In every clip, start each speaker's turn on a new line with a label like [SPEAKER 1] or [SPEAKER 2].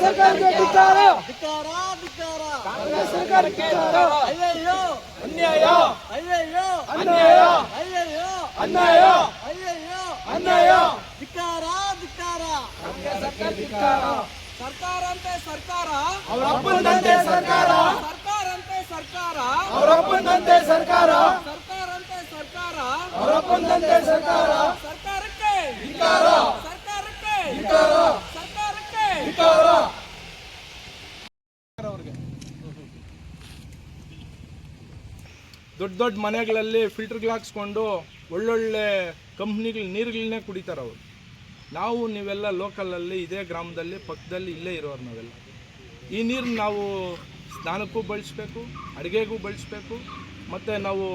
[SPEAKER 1] ಸರ್ಕಾರಕ್ಕೆ ಧಿಕ್ಕಾರ,
[SPEAKER 2] ಧಿಕ್ಕಾರ ಧಿಕ್ಕಾರ.
[SPEAKER 1] ಕಾಂಗ್ರೆಸ್ ಸರ್ಕಾರಕ್ಕೆ ಧಿಕ್ಕಾರ.
[SPEAKER 2] ಅಯ್ಯಯ್ಯೋ
[SPEAKER 1] ಅನ್ಯಾಯ,
[SPEAKER 2] ಅಯ್ಯಯ್ಯೋ
[SPEAKER 1] ಅನ್ಯಾಯ,
[SPEAKER 2] ಅಯ್ಯಯ್ಯೋ
[SPEAKER 1] ಅನ್ಯಾಯ,
[SPEAKER 2] ಅಯ್ಯಯ್ಯೋ
[SPEAKER 1] ಅನ್ಯಾಯ.
[SPEAKER 2] ಧಿಕ್ಕಾರ ಧಿಕ್ಕಾರ.
[SPEAKER 1] ಕಾಂಗ್ರೆಸ್ ಸರ್ಕಾರ ಧಿಕ್ಕಾರ.
[SPEAKER 2] ಸರ್ಕಾರ ಅಂತೆ ಸರ್ಕಾರ,
[SPEAKER 1] ಅವರಪ್ಪನಂತೆ ಸರ್ಕಾರ,
[SPEAKER 2] ಸರ್ಕಾರ ಅಂತೆ ಸರ್ಕಾರ,
[SPEAKER 1] ಅವರಪ್ಪನಂತೆ ಸರ್ಕಾರ,
[SPEAKER 2] ಸರ್ಕಾರ ಅಂತೆ ಸರ್ಕಾರ,
[SPEAKER 1] ಅವರಪ್ಪನಂತೆ ಸರ್ಕಾರ.
[SPEAKER 2] ಸರ್ಕಾರಕ್ಕೆ
[SPEAKER 1] ಧಿಕ್ಕಾರ,
[SPEAKER 2] ಸರ್ಕಾರಕ್ಕೆ
[SPEAKER 1] ಧಿಕ್ಕಾರ,
[SPEAKER 2] ಸರ್ಕಾರಕ್ಕೆ.
[SPEAKER 1] ಧಿಕ್ಕಾರ.
[SPEAKER 3] ದೊಡ್ಡ ದೊಡ್ಡ ಮನೆಗಳಲ್ಲಿ ಫಿಲ್ಟರ್ಗಳು ಹಾಕ್ಸ್ಕೊಂಡು ಒಳ್ಳೊಳ್ಳೆ ಕಂಪ್ನಿಗಳ ನೀರುಗಳನ್ನೇ ಕುಡಿತಾರೆ ಅವರು. ನಾವು ನೀವೆಲ್ಲ ಲೋಕಲಲ್ಲಿ ಇದೇ ಗ್ರಾಮದಲ್ಲಿ ಪಕ್ಕದಲ್ಲಿ ಇಲ್ಲೇ ಇರೋರು ನಾವೆಲ್ಲ. ಈ ನೀರು ನಾವು ಸ್ನಾನಕ್ಕೂ ಬಳಸಬೇಕು, ಅಡುಗೆಗೂ ಬಳಸಬೇಕು, ಮತ್ತು ನಾವು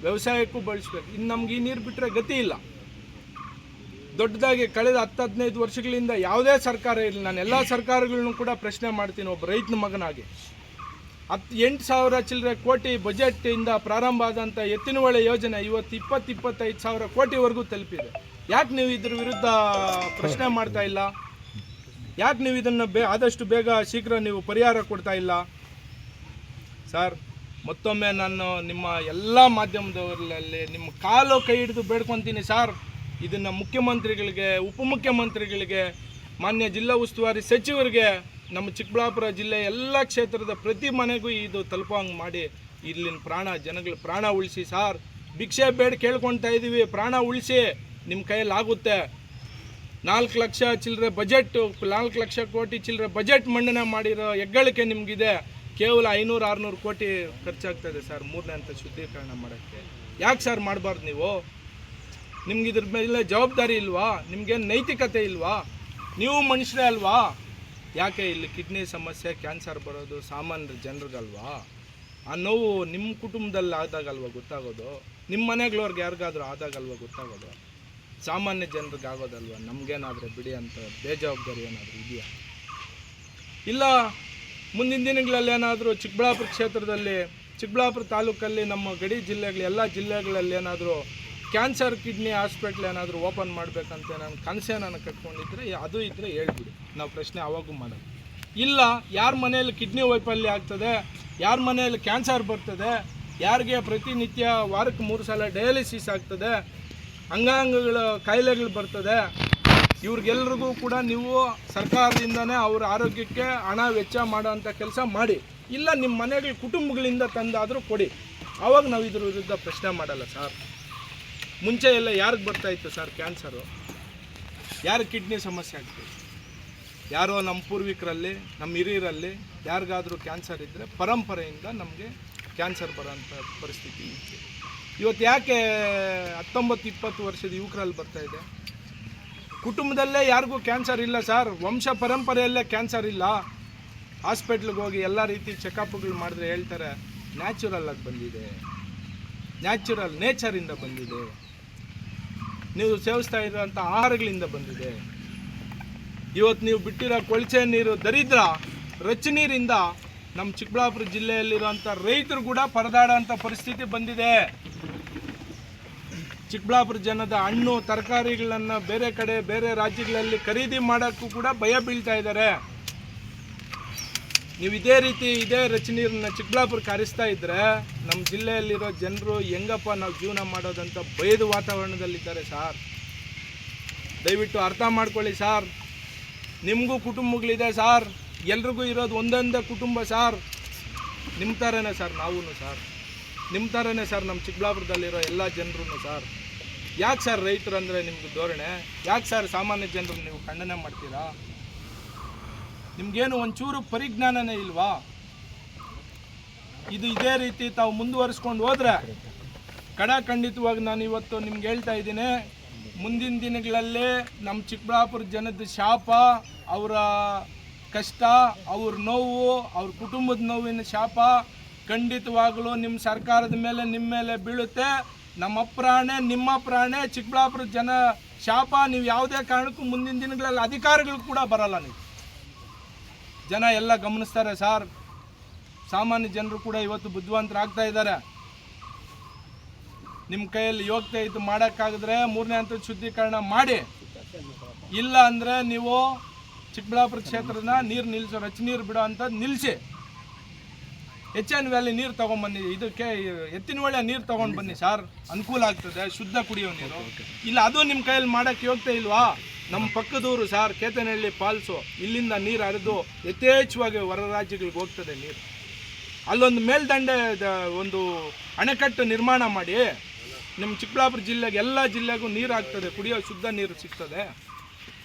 [SPEAKER 3] ವ್ಯವಸಾಯಕ್ಕೂ ಬಳಸಬೇಕು. ಇನ್ನು ನಮ್ಗೆ ಈ ನೀರು ಬಿಟ್ಟರೆ ಗತಿ ಇಲ್ಲ. ದೊಡ್ಡದಾಗಿ ಕಳೆದ 10-15 ವರ್ಷಗಳಿಂದ ಯಾವುದೇ ಸರ್ಕಾರ ಇರಲಿ, ನಾನು ಎಲ್ಲ ಸರ್ಕಾರಗಳನ್ನು ಕೂಡ ಪ್ರಶ್ನೆ ಮಾಡ್ತೀನಿ ಒಬ್ಬ ರೈತನ ಮಗನಾಗಿ. 8,000 ಚಿಲ್ಲರೆ ಕೋಟಿ ಬಜೆಟಿಂದ ಪ್ರಾರಂಭ ಆದಂಥ ಎತ್ತಿನಹೊಳೆ ಯೋಜನೆ ಇವತ್ತು 20-25 ಸಾವಿರ ಕೋಟಿವರೆಗೂ ತಲುಪಿದೆ. ಯಾಕೆ ನೀವು ಇದ್ರ ವಿರುದ್ಧ ಪ್ರಶ್ನೆ ಮಾಡ್ತಾ ಇಲ್ಲ? ಯಾಕೆ ನೀವು ಇದನ್ನು ಆದಷ್ಟು ಬೇಗ ಶೀಘ್ರ ನೀವು ಪರಿಹಾರ ಕೊಡ್ತಾ ಇಲ್ಲ? ಸರ್, ಮತ್ತೊಮ್ಮೆ ನಾನು ನಿಮ್ಮ ಎಲ್ಲ ಮಾಧ್ಯಮದವರಲ್ಲಿ ನಿಮ್ಮ ಕಾಲು ಕೈ ಹಿಡಿದು ಬೇಡ್ಕೊತೀನಿ ಸರ್. ಇದನ್ನು ಮುಖ್ಯಮಂತ್ರಿಗಳಿಗೆ, ಉಪಮುಖ್ಯಮಂತ್ರಿಗಳಿಗೆ, ಮಾನ್ಯ ಜಿಲ್ಲಾ ಉಸ್ತುವಾರಿ ಸಚಿವರಿಗೆ, ನಮ್ಮ ಚಿಕ್ಕಬಳ್ಳಾಪುರ ಜಿಲ್ಲೆ ಎಲ್ಲ ಕ್ಷೇತ್ರದ ಪ್ರತಿ ಮನೆಗೂ ಇದು ತಲುಪೋಂಗೆ ಮಾಡಿ ಇಲ್ಲಿನ ಜನಗಳ ಪ್ರಾಣ ಉಳಿಸಿ ಸರ್. ಭಿಕ್ಷೆ ಬೇಡ ಕೇಳ್ಕೊಳ್ತಾ ಇದ್ದೀವಿ, ಪ್ರಾಣ ಉಳಿಸಿ. ನಿಮ್ಮ ಕೈಯಲ್ಲಿ ಆಗುತ್ತೆ. 4 ಲಕ್ಷ ಚಿಲ್ಲರೆ ಬಜೆಟ್, 4 ಲಕ್ಷ ಕೋಟಿ ಚಿಲ್ಲರೆ ಬಜೆಟ್ ಮಂಡನೆ ಮಾಡಿರೋ ಹೆಗ್ಗಳಿಕೆ ನಿಮಗಿದೆ. ಕೇವಲ 500-600 ಕೋಟಿ ಖರ್ಚಾಗ್ತದೆ ಸರ್ 3ನೇ ಹಂತ ಶುದ್ಧೀಕರಣ ಮಾಡೋಕ್ಕೆ. ಯಾಕೆ ಸರ್ ಮಾಡಬಾರ್ದು ನೀವು? ನಿಮ್ಗೆ ಇದ್ರ ಮೇಲೆ ಜವಾಬ್ದಾರಿ ಇಲ್ವಾ? ನಿಮಗೇನು ನೈತಿಕತೆ ಇಲ್ವಾ? ನೀವು ಮನುಷ್ಯರೇ ಅಲ್ವಾ? ಯಾಕೆ ಇಲ್ಲಿ ಕಿಡ್ನಿ ಸಮಸ್ಯೆ, ಕ್ಯಾನ್ಸರ್ ಬರೋದು ಸಾಮಾನ್ಯ ಜನರಿಗಲ್ವಾ? ಆ ನೋವು ನಿಮ್ಮ ಕುಟುಂಬದಲ್ಲಿ ಆದಾಗಲ್ವ ಗೊತ್ತಾಗೋದು? ನಿಮ್ಮ ಮನೆಗಳವ್ರಿಗೆ ಯಾರಿಗಾದ್ರೂ ಆದಾಗಲ್ವ ಗೊತ್ತಾಗೋದು? ಸಾಮಾನ್ಯ ಜನರಿಗೆ ಆಗೋದಲ್ವ? ನಮಗೇನಾದರೆ ಬಿಡಿ ಅಂತ ಬೇಜವಾಬ್ದಾರಿ ಏನಾದರೂ ಇದೆಯಾ? ಇಲ್ಲ ಮುಂದಿನ ದಿನಗಳಲ್ಲಿ ಏನಾದರೂ ಚಿಕ್ಕಬಳ್ಳಾಪುರ ಕ್ಷೇತ್ರದಲ್ಲಿ, ಚಿಕ್ಕಬಳ್ಳಾಪುರ ತಾಲೂಕಲ್ಲಿ, ನಮ್ಮ ಗಡಿ ಜಿಲ್ಲೆಗಳು ಎಲ್ಲ ಜಿಲ್ಲೆಗಳಲ್ಲಿ ಏನಾದರೂ ಕ್ಯಾನ್ಸರ್ ಕಿಡ್ನಿ ಹಾಸ್ಪಿಟ್ಲ್ ಏನಾದರೂ ಓಪನ್ ಮಾಡಬೇಕಂತ ನಾನು ಕನಸೇ ನಾನು ಕಟ್ಕೊಂಡಿದ್ರೆ ಅದು ಇದ್ದರೆ ಹೇಳ್ಬಿಡಿ, ನಾವು ಪ್ರಶ್ನೆ ಅವಾಗೂ ಮಾಡೋದು. ಇಲ್ಲ, ಯಾರ ಮನೆಯಲ್ಲಿ ಕಿಡ್ನಿ ವೈಫಲ್ಯ ಆಗ್ತದೆ, ಯಾರ ಮನೆಯಲ್ಲಿ ಕ್ಯಾನ್ಸರ್ ಬರ್ತದೆ, ಯಾರಿಗೆ ಪ್ರತಿನಿತ್ಯ ವಾರಕ್ಕೆ 3 ಸಲ ಡಯಾಲಿಸಿಸ್ ಆಗ್ತದೆ, ಅಂಗಾಂಗಗಳ ಕಾಯಿಲೆಗಳು ಬರ್ತದೆ, ಇವ್ರಿಗೆಲ್ರಿಗೂ ಕೂಡ ನೀವು ಸರ್ಕಾರದಿಂದನೇ ಅವ್ರ ಆರೋಗ್ಯಕ್ಕೆ ಹಣ ವೆಚ್ಚ ಮಾಡೋಂಥ ಕೆಲಸ ಮಾಡಿ. ಇಲ್ಲ, ನಿಮ್ಮ ಮನೆಗಳ ಕುಟುಂಬಗಳಿಂದ ತಂದಾದರೂ ಕೊಡಿ, ಆವಾಗ ನಾವು ಇದ್ರ ವಿರುದ್ಧ ಪ್ರಶ್ನೆ ಮಾಡಲ್ಲ ಸರ್. ಮುಂಚೆ ಎಲ್ಲ ಯಾರಿಗೆ ಬರ್ತಾಯಿತ್ತು ಸರ್ ಕ್ಯಾನ್ಸರು? ಯಾರು ಕಿಡ್ನಿ ಸಮಸ್ಯೆ ಆಗ್ತದೆ? ಯಾರೋ ನಮ್ಮ ಪೂರ್ವಿಕರಲ್ಲಿ, ನಮ್ಮ ಹಿರಿಯರಲ್ಲಿ ಯಾರಿಗಾದರೂ ಕ್ಯಾನ್ಸರ್ ಇದ್ದರೆ ಪರಂಪರೆಯಿಂದ ನಮಗೆ ಕ್ಯಾನ್ಸರ್ ಬರೋಂಥ ಪರಿಸ್ಥಿತಿ ಇತ್ತು. ಇವತ್ತು ಯಾಕೆ 19-20 ವರ್ಷದ ಯುವಕರಲ್ಲಿ ಬರ್ತಾಯಿದೆ? ಕುಟುಂಬದಲ್ಲೇ ಯಾರಿಗೂ ಕ್ಯಾನ್ಸರ್ ಇಲ್ಲ ಸರ್, ವಂಶ ಪರಂಪರೆಯಲ್ಲೇ ಕ್ಯಾನ್ಸರ್ ಇಲ್ಲ. ಹಾಸ್ಪಿಟ್ಲಿಗೆ ಹೋಗಿ ಎಲ್ಲ ರೀತಿ ಚೆಕಪ್ಗಳು ಮಾಡಿದ್ರೆ ಹೇಳ್ತಾರೆ ನ್ಯಾಚುರಲ್ ಆಗಿ ಬಂದಿದೆ, ನೇಚರಿಂದ ಬಂದಿದೆ, ನೀವು ಸೇವಿಸ್ತಾ ಇರೋಂಥ ಆಹಾರಗಳಿಂದ ಬಂದಿದೆ. ಇವತ್ತು ನೀವು ಬಿಟ್ಟಿರೋ ಕೊಳಚೆ ನೀರು, ದರಿದ್ರ ರಚ್ಚ ನೀರಿಂದ ನಮ್ಮ ಚಿಕ್ಕಬಳ್ಳಾಪುರ ಜಿಲ್ಲೆಯಲ್ಲಿರುವಂಥ ರೈತರು ಕೂಡ ಪರದಾಡೋಂಥ ಪರಿಸ್ಥಿತಿ ಬಂದಿದೆ. ಚಿಕ್ಕಬಳ್ಳಾಪುರ ಜನದ ಹಣ್ಣು ತರಕಾರಿಗಳನ್ನು ಬೇರೆ ಕಡೆ, ಬೇರೆ ರಾಜ್ಯಗಳಲ್ಲಿ ಖರೀದಿ ಮಾಡೋಕ್ಕೂ ಕೂಡ ಭಯ ಬೀಳ್ತಾ ಇದ್ದಾರೆ. ನೀವು ಇದೇ ರೀತಿ ಇದೇ ರಚನೀರನ್ನ ಚಿಕ್ಕಬಳ್ಳಾಪುರಕ್ಕೆ ಹರಿಸ್ತಾ ಇದ್ದರೆ ನಮ್ಮ ಜಿಲ್ಲೆಯಲ್ಲಿರೋ ಜನರು ಹೆಂಗಪ್ಪ ನಾವು ಜೀವನ ಮಾಡೋದಂತ ಭಯದ ವಾತಾವರಣದಲ್ಲಿದ್ದಾರೆ ಸರ್. ದಯವಿಟ್ಟು ಅರ್ಥ ಮಾಡ್ಕೊಳ್ಳಿ ಸರ್. ನಿಮಗೂ ಕುಟುಂಬಗಳಿದೆ ಸರ್, ಎಲ್ರಿಗೂ ಇರೋದು ಒಂದೊಂದೇ ಕುಟುಂಬ ಸರ್. ನಿಮ್ಮ ಥರನೇ ಸರ್ ನಾವೂ ಸರ್, ನಿಮ್ಮ ಥರನೇ ಸರ್ ನಮ್ಮ ಚಿಕ್ಕಬಳ್ಳಾಪುರದಲ್ಲಿರೋ ಎಲ್ಲ ಜನರೂ ಸರ್. ಯಾಕೆ ಸರ್ ರೈತರು ಅಂದರೆ ನಿಮ್ಗೆ ಧೋರಣೆ? ಯಾಕೆ ಸರ್ ಸಾಮಾನ್ಯ ಜನರು ನೀವು ಖಂಡನೆ ಮಾಡ್ತೀರಾ? ನಿಮಗೇನು ಒಂಚೂರು ಪರಿಜ್ಞಾನನೇ ಇಲ್ವಾ? ಇದು ಇದೇ ರೀತಿ ತಾವು ಮುಂದುವರಿಸ್ಕೊಂಡು ಹೋದರೆ ಖಂಡಿತವಾಗಿ ನಾನು ಇವತ್ತು ನಿಮ್ಗೆ ಹೇಳ್ತಾ ಇದ್ದೀನಿ, ಮುಂದಿನ ದಿನಗಳಲ್ಲಿ ನಮ್ಮ ಚಿಕ್ಕಬಳ್ಳಾಪುರ ಜನದ ಶಾಪ, ಅವರ ಕಷ್ಟ, ಅವ್ರ ನೋವು, ಅವ್ರ ಕುಟುಂಬದ ನೋವಿನ ಶಾಪ ಖಂಡಿತವಾಗಲೂ ನಿಮ್ಮ ಸರ್ಕಾರದ ಮೇಲೆ, ನಿಮ್ಮ ಮೇಲೆ ಬೀಳುತ್ತೆ. ನಮ್ಮ ಪ್ರಾಣೆ, ನಿಮ್ಮ ಪ್ರಾಣೆ, ಚಿಕ್ಕಬಳ್ಳಾಪುರ ಜನ ಶಾಪ. ನೀವು ಯಾವುದೇ ಕಾರಣಕ್ಕೂ ಮುಂದಿನ ದಿನಗಳಲ್ಲಿ ಅಧಿಕಾರಿಗಳು ಕೂಡ ಬರಲ್ಲ. ನೀವು ಜನ ಎಲ್ಲ ಗಮನಿಸ್ತಾರೆ ಸರ್. ಸಾಮಾನ್ಯ ಜನರು ಕೂಡ ಇವತ್ತು ಬುದ್ಧಿವಂತರಾಗ್ತಾ ಇದ್ದಾರೆ. ನಿಮ್ಮ ಕೈಯಲ್ಲಿ ಯೋಗ್ಯತೆ ಇದು ಮಾಡೋಕ್ಕಾಗಿದ್ರೆ 3ನೇ ಹಂತದ ಶುದ್ಧೀಕರಣ ಮಾಡಿ. ಇಲ್ಲ ಅಂದರೆ ನೀವು ಚಿಕ್ಕಬಳ್ಳಾಪುರ ಕ್ಷೇತ್ರದ ನೀರು ನಿಲ್ಲಿಸೋ ರಚ ನೀರು ಬಿಡೋ ಅಂತ ನಿಲ್ಲಿಸಿ ಎಚ್ ಎನ್ ವ್ಯಾಲಿ ನೀರು ತೊಗೊಂಬನ್ನಿ, ಇದಕ್ಕೆ ಎತ್ತಿನಹೊಳೆ ನೀರು ತೊಗೊಂಡು ಬನ್ನಿ ಸರ್, ಅನುಕೂಲ ಆಗ್ತದೆ, ಶುದ್ಧ ಕುಡಿಯೋ ನೀರು. ಇಲ್ಲ ಅದು ನಿಮ್ಮ ಕೈಯಲ್ಲಿ ಮಾಡೋಕ್ಕೆ ಯೋಗ್ಯತೆ ಇಲ್ವಾ? ನಮ್ಮ ಪಕ್ಕದೂರು ಸರ್, ಕೇತನಹಳ್ಳಿ ಫಾಲ್ಸು, ಇಲ್ಲಿಂದ ನೀರು ಹರಿದು ಯಥೇಚ್ಛವಾಗಿ ಹೊರ ರಾಜ್ಯಗಳಿಗೆ ಹೋಗ್ತದೆ ನೀರು. ಅಲ್ಲೊಂದು ಮೇಲ್ದಂಡೆ ಒಂದು ಅಣೆಕಟ್ಟು ನಿರ್ಮಾಣ ಮಾಡಿ ನಿಮ್ಮ ಚಿಕ್ಕಬಳ್ಳಾಪುರ ಜಿಲ್ಲೆಗೆ ಎಲ್ಲ ಜಿಲ್ಲೆಗೂ ನೀರು ಆಗ್ತದೆ, ಕುಡಿಯೋ ಶುದ್ಧ ನೀರು ಸಿಗ್ತದೆ.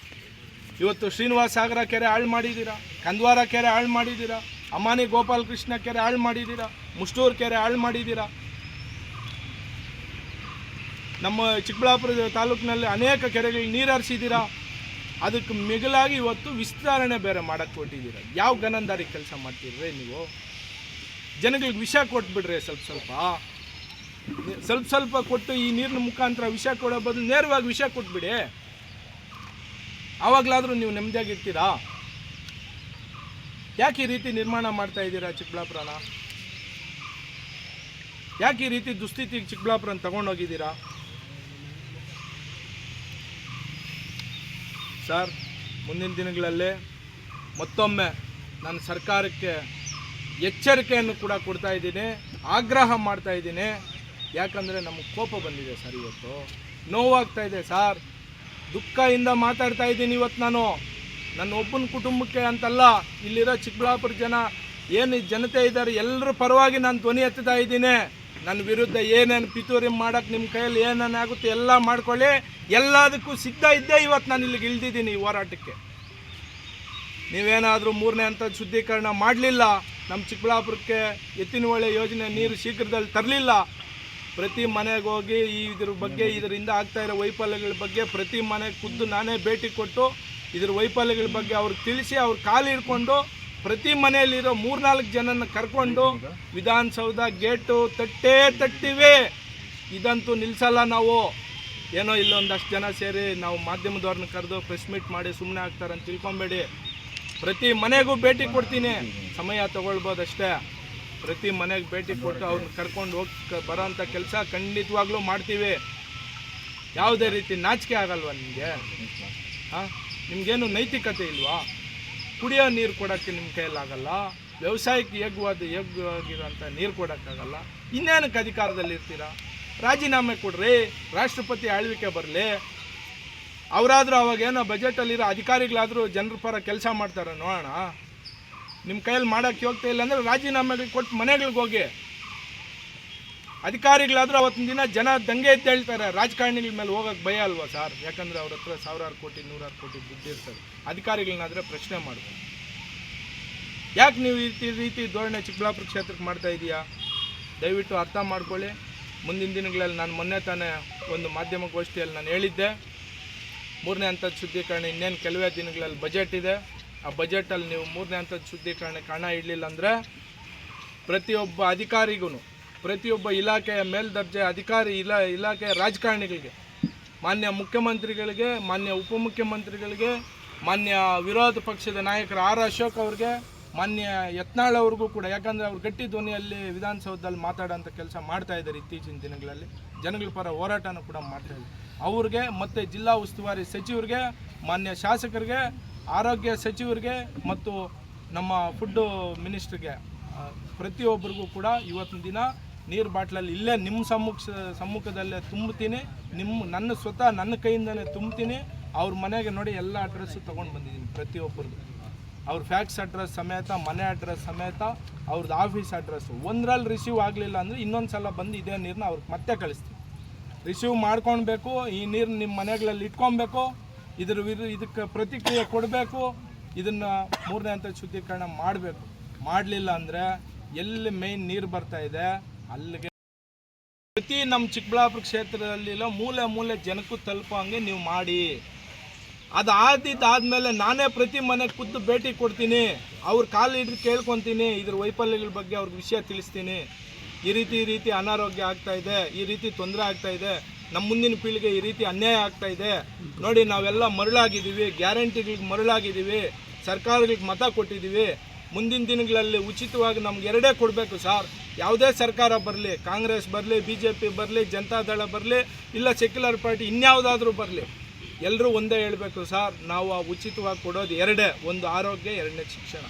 [SPEAKER 3] ಇವತ್ತು ಶ್ರೀನಿವಾಸ ಸಾಗರ ಕೆರೆ ಹಾಳು ಮಾಡಿದ್ದೀರಾ, ಕಂದ್ವಾರ ಕೆರೆ ಹಾಳು ಮಾಡಿದ್ದೀರಾ, ಅಮಾನಿ ಗೋಪಾಲಕೃಷ್ಣ ಕೆರೆ ಹಾಳು ಮಾಡಿದ್ದೀರಾ, ಮುಷ್ಟೂರು ಕೆರೆ ಹಾಳು ಮಾಡಿದ್ದೀರಾ. ನಮ್ಮ ಚಿಕ್ಕಬಳ್ಳಾಪುರ ತಾಲೂಕಿನಲ್ಲಿ ಅನೇಕ ಕೆರೆಗಳಿಗೆ ನೀರು ಹರಿಸಿದ್ದೀರಾ. ಅದಕ್ಕೆ ಮಿಗಿಲಾಗಿ ಇವತ್ತು ವಿಸ್ತರಣೆ ಬೇರೆ ಮಾಡಕ್ಕೆ ಕೊಟ್ಟಿದ್ದೀರಾ. ಯಾವ ಗನಂದಾರಿ ಕೆಲಸ ಮಾಡ್ತೀರ್ರಿ ನೀವು? ಜನಗಳಿಗೆ ವಿಷ ಕೊಟ್ಬಿಡ್ರಿ, ಸ್ವಲ್ಪ ಕೊಟ್ಟು ಈ ನೀರಿನ ಮುಖಾಂತರ ವಿಷ ಕೊಡೋ ಬದಲು ನೇರವಾಗಿ ವಿಷ ಕೊಟ್ಬಿಡಿ. ಆವಾಗಲಾದರೂ ನೀವು ನೆಮ್ಮದಿಯಾಗಿರ್ತೀರಾ? ಯಾಕೆ ಈ ರೀತಿ ನಿರ್ಮಾಣ ಮಾಡ್ತಾ ಇದ್ದೀರಾ ಚಿಕ್ಕಬಳ್ಳಾಪುರನ? ಯಾಕೆ ಈ ರೀತಿ ದುಸ್ಥಿತಿಗೆ ಚಿಕ್ಕಬಳ್ಳಾಪುರನ ತಗೊಂಡೋಗಿದ್ದೀರಾ ಸರ್? ಮುಂದಿನ ದಿನಗಳಲ್ಲಿ ಮತ್ತೊಮ್ಮೆ ನಾನು ಸರ್ಕಾರಕ್ಕೆ ಎಚ್ಚರಿಕೆಯನ್ನು ಕೂಡ ಕೊಡ್ತಾ ಇದ್ದೀನಿ, ಆಗ್ರಹ ಮಾಡ್ತಾ ಇದ್ದೀನಿ. ಯಾಕಂದರೆ ನಮಗೆ ಕೋಪ ಬಂದಿದೆ ಸರ್, ಇವತ್ತು ನೋವಾಗ್ತಾ ಇದೆ ಸರ್, ದುಃಖದಿಂದ ಮಾತಾಡ್ತಾ ಇದ್ದೀನಿ. ಇವತ್ತು ನಾನು ನನ್ನ ಒಬ್ಬನ ಕುಟುಂಬಕ್ಕೆ ಅಂತಲ್ಲ, ಇಲ್ಲಿರೋ ಚಿಕ್ಕಬಳ್ಳಾಪುರ ಜನ ಏನು ಜನತೆ ಇದ್ದಾರೆ ಎಲ್ಲರ ಪರವಾಗಿ ನಾನು ಧ್ವನಿ ಎತ್ತುತ್ತಾ ಇದ್ದೀನಿ. ನನ್ನ ವಿರುದ್ಧ ಏನೇನು ಪಿತೂರಿ ಮಾಡೋಕ್ಕೆ ನಿಮ್ಮ ಕೈಯಲ್ಲಿ ಏನೇನು ಆಗುತ್ತೆ ಎಲ್ಲ ಮಾಡ್ಕೊಳ್ಳಿ, ಎಲ್ಲದಕ್ಕೂ ಸಿದ್ಧ ಇದ್ದೇ ಇವತ್ತು ನಾನು ಇಲ್ಲಿಗೆ ಇಳಿದಿದ್ದೀನಿ ಈ ಹೋರಾಟಕ್ಕೆ. ನೀವೇನಾದರೂ 3ನೇ ಹಂತದ ಶುದ್ಧೀಕರಣ ಮಾಡಲಿಲ್ಲ, ನಮ್ಮ ಚಿಕ್ಕಬಳ್ಳಾಪುರಕ್ಕೆ ಎತ್ತಿನಹೊಳೆ ಯೋಜನೆ ನೀರು ಶೀಘ್ರದಲ್ಲಿ ತರಲಿಲ್ಲ, ಪ್ರತಿ ಮನೆಗೆ ಹೋಗಿ ಇದ್ರ ಬಗ್ಗೆ ಇದರಿಂದ ಆಗ್ತಾಯಿರೋ ವೈಫಲ್ಯಗಳ ಬಗ್ಗೆ ಪ್ರತಿ ಮನೆಗೆ ಖುದ್ದು ನಾನೇ ಭೇಟಿ ಕೊಟ್ಟು ಇದ್ರ ವೈಫಲ್ಯಗಳ ಬಗ್ಗೆ ಅವ್ರಿಗೆ ತಿಳಿಸಿ ಅವ್ರ ಕಾಲು ಹಿಡ್ಕೊಂಡು ಪ್ರತಿ ಮನೆಯಲ್ಲಿರೋ 3-4 ಜನನ ಕರ್ಕೊಂಡು ವಿಧಾನಸೌಧ ಗೇಟು ತಟ್ಟಿವೆ. ಇದಂತೂ ನಿಲ್ಲಿಸಲ್ಲ ನಾವು. ಏನೋ ಇಲ್ಲೊಂದಷ್ಟು ಜನ ಸೇರಿ ನಾವು ಮಾಧ್ಯಮದವ್ರನ್ನ ಕರೆದು ಪ್ರೆಸ್ ಮೀಟ್ ಮಾಡಿ ಸುಮ್ಮನೆ ಆಗ್ತಾರಂತ ತಿಳ್ಕೊಬೇಡಿ. ಪ್ರತಿ ಮನೆಗೂ ಭೇಟಿ ಕೊಡ್ತೀನಿ, ಸಮಯ ತಗೊಳ್ಬೋದಷ್ಟೇ. ಪ್ರತಿ ಮನೆಗೆ ಭೇಟಿ ಕೊಟ್ಟು ಅವ್ರನ್ನ ಕರ್ಕೊಂಡು ಹೋಗಿ ಬರೋಂಥ ಕೆಲಸ ಖಂಡಿತವಾಗ್ಲೂ ಮಾಡ್ತೀವಿ. ಯಾವುದೇ ರೀತಿ ನಾಚಿಕೆ ಆಗಲ್ವಾ ನಿಮಗೆ? ನಿಮಗೇನು ನೈತಿಕತೆ ಇಲ್ವಾ? ಕುಡಿಯೋ ನೀರು ಕೊಡೋಕ್ಕೆ ನಿಮ್ಮ ಕೈಯಲ್ಲಾಗಲ್ಲ, ವ್ಯವಸಾಯಕ್ಕೆ ಯೋಗ್ಯವಾಗಿರೋಂಥ ನೀರು ಕೊಡೋಕ್ಕಾಗಲ್ಲ, ಇನ್ನೇನಕ್ಕೆ ಅಧಿಕಾರದಲ್ಲಿರ್ತೀರಾ? ರಾಜೀನಾಮೆ ಕೊಡ್ರಿ, ರಾಷ್ಟ್ರಪತಿ ಆಳ್ವಿಕೆ ಬರಲಿ. ಅವರಾದರೂ ಅವಾಗೇನೋ ಬಜೆಟಲ್ಲಿರೋ ಅಧಿಕಾರಿಗಳಾದರೂ ಜನರ ಪರ ಕೆಲಸ ಮಾಡ್ತಾರೆ ನೋಡೋಣ. ನಿಮ್ಮ ಕೈಯಲ್ಲಿ ಮಾಡೋಕ್ಕೆ ಹೋಗ್ತಾ ಇಲ್ಲ ಅಂದರೆ ರಾಜೀನಾಮೆಗಳು ಕೊಟ್ಟು ಮನೆಗಳಿಗೆ ಹೋಗಿ. ಅಧಿಕಾರಿಗಳಾದರೂ ಅವತ್ತಿನ ದಿನ ಜನ ದಂಗೆ ಎದ್ದು ಹೇಳ್ತಾರೆ, ರಾಜಕಾರಣಿಗಳ ಮೇಲೆ ಹೋಗೋಕ್ಕೆ ಭಯ ಅಲ್ವಾ ಸರ್? ಯಾಕಂದರೆ ಅವ್ರ ಹತ್ರ 1000 ಕೋಟಿ 100 ಕೋಟಿ ದುಡ್ಡು ಇರ್ತದೆ. ಅಧಿಕಾರಿಗಳನ್ನಾದರೆ ಪ್ರಶ್ನೆ ಮಾಡ್ತಾರೆ. ಯಾಕೆ ನೀವು ಈ ರೀತಿ ಧೋರಣೆ ಚಿಕ್ಕಬಳ್ಳಾಪುರ ಕ್ಷೇತ್ರಕ್ಕೆ ಮಾಡ್ತಾ ಇದೀಯಾ? ದಯವಿಟ್ಟು ಅರ್ಥ ಮಾಡ್ಕೊಳ್ಳಿ. ಮುಂದಿನ ದಿನಗಳಲ್ಲಿ ನಾನು ಮೊನ್ನೆ ತಾನೇ ಒಂದು ಮಾಧ್ಯಮ ಗೋಷ್ಠಿಯಲ್ಲಿ ನಾನು ಹೇಳಿದ್ದೆ, 3ನೇ ಹಂತದ ಶುದ್ಧೀಕರಣ ಇನ್ನೇನು ಕೆಲವೇ ದಿನಗಳಲ್ಲಿ ಬಜೆಟ್ ಇದೆ. ಆ ಬಜೆಟಲ್ಲಿ ನೀವು 3ನೇ ಹಂತದ ಶುದ್ಧೀಕರಣಕ್ಕೆ ಹಣ ಇಡಲಿಲ್ಲ ಅಂದರೆ ಪ್ರತಿಯೊಬ್ಬ ಅಧಿಕಾರಿಗೂ, ಪ್ರತಿಯೊಬ್ಬ ಇಲಾಖೆಯ ಮೇಲ್ದರ್ಜೆ ಅಧಿಕಾರಿ ಇಲಾಖೆಯ ರಾಜಕಾರಣಿಗಳಿಗೆ, ಮಾನ್ಯ ಮುಖ್ಯಮಂತ್ರಿಗಳಿಗೆ, ಮಾನ್ಯ ಉಪಮುಖ್ಯಮಂತ್ರಿಗಳಿಗೆ, ಮಾನ್ಯ ವಿರೋಧ ಪಕ್ಷದ ನಾಯಕರ ಆರ್ ಅಶೋಕ್ ಅವ್ರಿಗೆ, ಮಾನ್ಯ ಯತ್ನಾಳ್ ಅವ್ರಿಗೂ ಕೂಡ, ಯಾಕಂದರೆ ಅವ್ರು ಗಟ್ಟಿ ಧ್ವನಿಯಲ್ಲಿ ವಿಧಾನಸೌಧದಲ್ಲಿ ಮಾತಾಡೋಂಥ ಕೆಲಸ ಮಾಡ್ತಾ ಇದ್ದಾರೆ. ಇತ್ತೀಚಿನ ದಿನಗಳಲ್ಲಿ ಜನಗಳ ಪರ ಹೋರಾಟನೂ ಕೂಡ ಮಾಡ್ತಾ ಇದ್ದಾರೆ. ಅವ್ರಿಗೆ ಮತ್ತು ಜಿಲ್ಲಾ ಉಸ್ತುವಾರಿ ಸಚಿವರಿಗೆ, ಮಾನ್ಯ ಶಾಸಕರಿಗೆ, ಆರೋಗ್ಯ ಸಚಿವರಿಗೆ ಮತ್ತು ನಮ್ಮ ಫುಡ್ಡು ಮಿನಿಸ್ಟ್ರಿಗೆ ಪ್ರತಿಯೊಬ್ಬರಿಗೂ ಕೂಡ ಇವತ್ತಿನ ದಿನ ನೀರು ಬಾಟ್ಲಲ್ಲಿ ಇಲ್ಲೇ ನಿಮ್ಮ ಸಮ್ಮುಖದಲ್ಲೇ ತುಂಬ್ತೀನಿ. ನನ್ನ ಕೈಯಿಂದನೇ ತುಂಬ್ತೀನಿ. ಅವ್ರ ಮನೆಗೆ ನೋಡಿ ಎಲ್ಲ ಅಡ್ರೆಸ್ಸು ತೊಗೊಂಡು ಬಂದಿದ್ದೀನಿ ಪ್ರತಿಯೊಬ್ಬರಿಗೂ. ಅವ್ರ ಫ್ಯಾಕ್ಸ್ ಅಡ್ರೆಸ್ ಸಮೇತ, ಮನೆ ಅಡ್ರೆಸ್ ಸಮೇತ, ಅವ್ರದ್ದು ಆಫೀಸ್ ಅಡ್ರೆಸ್ಸು. ಒಂದರಲ್ಲಿ ರಿಸೀವ್ ಆಗಲಿಲ್ಲ ಅಂದರೆ ಇನ್ನೊಂದು ಸಲ ಬಂದು ಇದೇ ನೀರನ್ನ ಅವ್ರಿಗೆ ಮತ್ತೆ ಕಳಿಸ್ತೀನಿ. ರಿಸೀವ್ ಮಾಡ್ಕೊಳ್ಬೇಕು, ಈ ನೀರು ನಿಮ್ಮ ಮನೆಗಳಲ್ಲಿ ಇಟ್ಕೊಬೇಕು, ಇದಕ್ಕೆ ಪ್ರತಿಕ್ರಿಯೆ ಕೊಡಬೇಕು, ಇದನ್ನು 3ನೇ ಹಂತದ ಶುದ್ಧೀಕರಣ ಮಾಡಬೇಕು. ಮಾಡಲಿಲ್ಲ ಅಂದರೆ ಎಲ್ಲಿ ಮೇಯ್ನ್ ನೀರು ಬರ್ತಾ ಇದೆ ಅಲ್ಲಿಗೆ ಪ್ರತಿ ನಮ್ಮ ಚಿಕ್ಕಬಳ್ಳಾಪುರ ಕ್ಷೇತ್ರದಲ್ಲಿಲ್ಲ ಮೂಲೆ ಜನಕ್ಕೂ ತಲುಪೋ ಹಂಗೆ ನೀವು ಮಾಡಿ. ಅದಾದ್ಮೇಲೆ ನಾನೇ ಪ್ರತಿ ಮನೆಗೆ ಖುದ್ದು ಭೇಟಿ ಕೊಡ್ತೀನಿ, ಅವ್ರ ಕಾಲು ಹಿಡಿದು ಕೇಳ್ಕೊತೀನಿ, ಇದ್ರ ವೈಫಲ್ಯಗಳ ಬಗ್ಗೆ ಅವ್ರಿಗೆ ವಿಷಯ ತಿಳಿಸ್ತೀನಿ. ಈ ರೀತಿ ಅನಾರೋಗ್ಯ ಆಗ್ತಾ ಇದೆ, ಈ ರೀತಿ ತೊಂದರೆ ಆಗ್ತಾ ಇದೆ, ನಮ್ಮ ಮುಂದಿನ ಪೀಳಿಗೆ ಈ ರೀತಿ ಅನ್ಯಾಯ ಆಗ್ತಾ ಇದೆ ನೋಡಿ. ನಾವೆಲ್ಲ ಮರಳಾಗಿದ್ದೀವಿ, ಗ್ಯಾರಂಟಿಗಳಿಗೆ ಮರಳಾಗಿದ್ದೀವಿ, ಸರ್ಕಾರಗಳಿಗೆ ಮತ ಕೊಟ್ಟಿದ್ದೀವಿ. ಮುಂದಿನ ದಿನಗಳಲ್ಲಿ ಉಚಿತವಾಗಿ ನಮ್ಗೆ 2 ಕೊಡಬೇಕು ಸರ್. ಯಾವುದೇ ಸರ್ಕಾರ ಬರಲಿ, ಕಾಂಗ್ರೆಸ್ ಬರಲಿ, BJP ಬರಲಿ, ಜನತಾದಳ ಬರಲಿ, ಇಲ್ಲ ಸೆಕ್ಯುಲರ್ ಪಾರ್ಟಿ ಇನ್ಯಾವುದಾದ್ರೂ ಬರಲಿ, ಎಲ್ಲರೂ ಒಂದೇ ಹೇಳಬೇಕು ಸರ್, ನಾವು ಆ ಉಚಿತವಾಗಿ ಕೊಡೋದು ಎರಡೇ, ಒಂದು ಆರೋಗ್ಯ, ಎರಡನೇ ಶಿಕ್ಷಣ.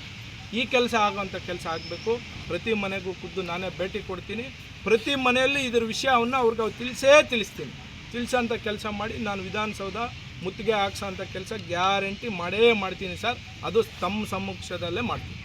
[SPEAKER 3] ಈ ಕೆಲಸ ಆಗೋಂಥ ಕೆಲಸ ಆಗಬೇಕು. ಪ್ರತಿ ಮನೆಗೂ ಖುದ್ದು ನಾನೇ ಭೇಟಿ ಕೊಡ್ತೀನಿ. ಪ್ರತಿ ಮನೆಯಲ್ಲಿ ಇದ್ರ ವಿಷಯವನ್ನು ಅವ್ರಿಗೆ ತಿಳಿಸ್ತೀನಿ. ತಿಳಿಸೋಂಥ ಕೆಲಸ ಮಾಡಿ ನಾನು ವಿಧಾನಸೌಧ ಮುತ್ತಿಗೆ ಹಾಕ್ಸೋಂಥ ಕೆಲಸ ಗ್ಯಾರಂಟಿ ಮಾಡೇ ಮಾಡ್ತೀನಿ ಸರ್. ಅದು ತಮ್ಮ ಸಮ್ಮುಖದಲ್ಲೇ ಮಾಡ್ತೀನಿ.